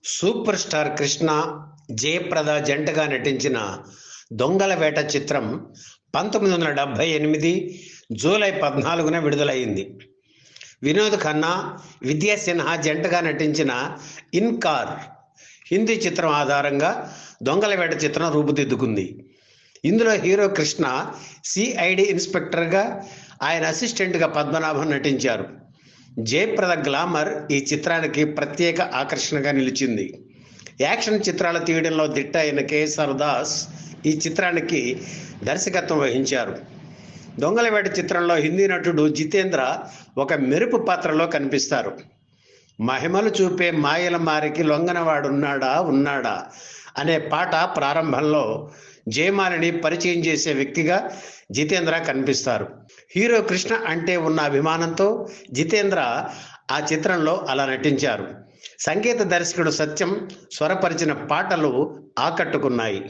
Super star Krishna, Jayaprada జంటగా నటించిన దొంగల వేట చిత్రం 1978 జూలై 14న విడుదలైంది. వినోద్ ఖన్నా, విద్యా సిన్హా జంటగా నటించిన ఇన్కార్ హిందీ చిత్రం ఆధారంగా దొంగల వేట చిత్రం రూపుదిద్దుకుంది. ఇందులో హీరో కృష్ణ సిఐడి ఇన్స్పెక్టర్గా, ఆయన అసిస్టెంట్గా పద్మనాభం నటించారు. జయప్రద గ్లామర్ ఈ చిత్రానికి ప్రత్యేక ఆకర్షణగా నిలిచింది. యాక్షన్ చిత్రాలు తీయడంలో దిట్ట అయిన కేఎస్ఆర్ దాస్ ఈ చిత్రానికి దర్శకత్వం వహించారు. దొంగలవేట చిత్రంలో హిందీ నటుడు జితేంద్ర ఒక మెరుపు పాత్రలో కనిపిస్తారు. మహిమలు చూపే మాయల మారికి లొంగనవాడున్నాడా అనే పాట ప్రారంభంలో జయమాలిని పరిచయం చేసే వ్యక్తిగా జితేంద్ర కనిపిస్తారు. హీరో కృష్ణ అంటే ఉన్న అభిమానంతో జితేంద్ర ఆ చిత్రంలో అలా నటించారు. సంగీత దర్శకుడు సత్యం స్వరపరిచిన పాటలు ఆకట్టుకున్నాయి.